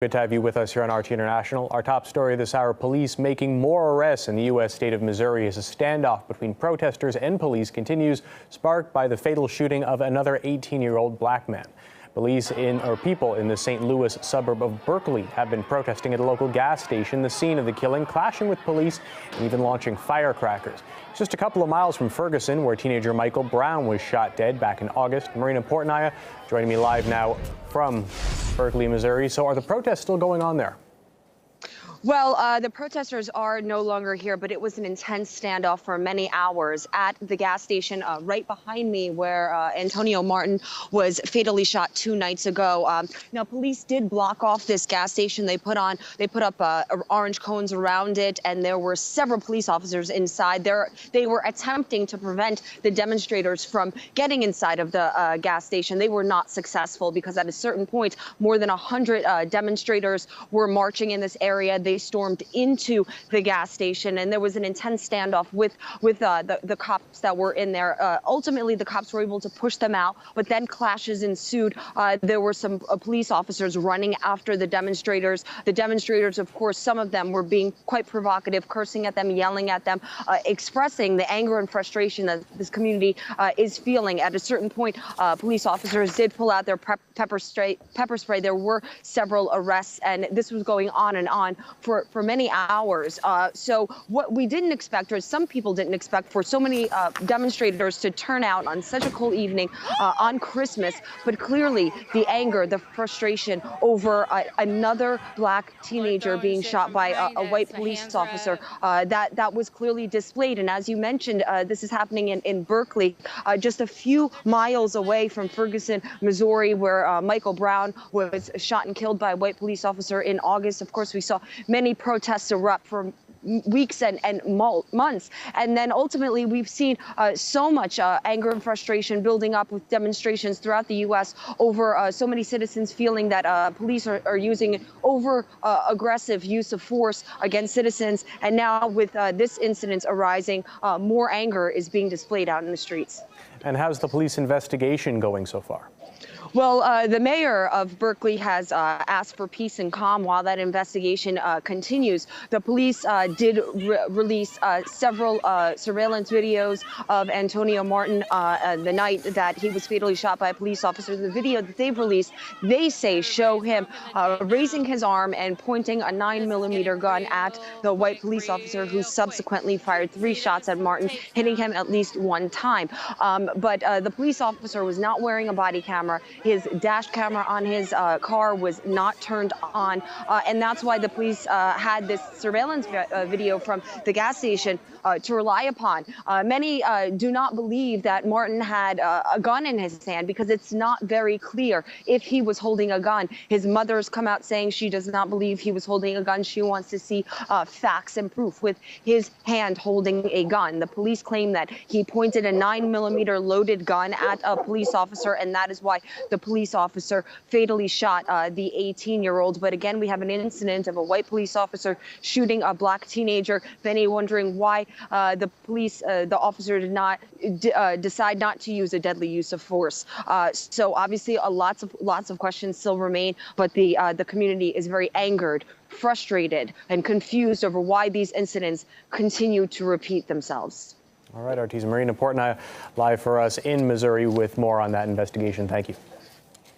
Good to have you with us here on RT International. Our top story this hour, police making more arrests in the U.S. state of Missouri as a standoff between protesters and police continues, sparked by the fatal shooting of another 18-year-old black man. People in the St. Louis suburb of Berkeley have been protesting at a local gas station, the scene of the killing, clashing with police and even launching firecrackers. It's just a couple of miles from Ferguson, where teenager Michael Brown was shot dead back in August. Marina Portnaya joining me live now from Berkeley, Missouri. So are the protests still going on there? Well, the protesters are no longer here, but it was an intense standoff for many hours at the gas station right behind me, where Antonio Martin was fatally shot 2 nights ago. Now, police did block off this gas station. They put up orange cones around it, and there were several police officers inside there. They were attempting to prevent the demonstrators from getting inside of the gas station. They were not successful because at a certain point, more than 100 demonstrators were marching in this area. They stormed into the gas station, and there was an intense standoff with the cops that were in there. Ultimately, the cops were able to push them out, but then clashes ensued. There were some police officers running after the demonstrators. The demonstrators, of course, some of them were being quite provocative, cursing at them, yelling at them, expressing the anger and frustration that this community is feeling. At a certain point, police officers did pull out their pepper spray. There were several arrests, and this was going on and on for many hours. So what we didn't expect, or some people didn't expect, for so many demonstrators to turn out on such a cold evening on Christmas. But clearly the anger, the frustration over another black teenager being shot by a white police officer, that was clearly displayed. And as you mentioned, this is happening in Berkeley, just a few miles away from Ferguson, Missouri, where Michael Brown was shot and killed by a white police officer in August. Of course, we saw many protests erupt for weeks and months. And then ultimately, we've seen so much anger and frustration building up with demonstrations throughout the U.S. over so many citizens feeling that police are using aggressive use of force against citizens. And now with this incident arising, more anger is being displayed out in the streets. And how's the police investigation going so far? Well, the mayor of Berkeley has asked for peace and calm while that investigation continues. The police did release several surveillance videos of Antonio Martin the night that he was fatally shot by a police officer. The video that they've released, they say, show him raising his arm and pointing a 9mm gun at the white police officer, who subsequently fired 3 shots at Martin, hitting him at least 1 time. But the police officer was not wearing a body camera. His dash camera on his car was not turned on, and that's why the police had this surveillance video from the gas station to rely upon. Many do not believe that Martin had a gun in his hand because it's not very clear if he was holding a gun. His mother's come out saying she does not believe he was holding a gun. She wants to see facts and proof with his hand holding a gun. The police claim that he pointed a 9mm loaded gun at a police officer, and that is why the police officer fatally shot the 18-year-old. But again, we have an incident of a white police officer shooting a black teenager. Many wondering why the officer did not decide not to use a deadly use of force. So obviously, lots of questions still remain, but the community is very angered, frustrated, and confused over why these incidents continue to repeat themselves. All right, RT's Marina Portnaya live for us in Missouri with more on that investigation. Thank you.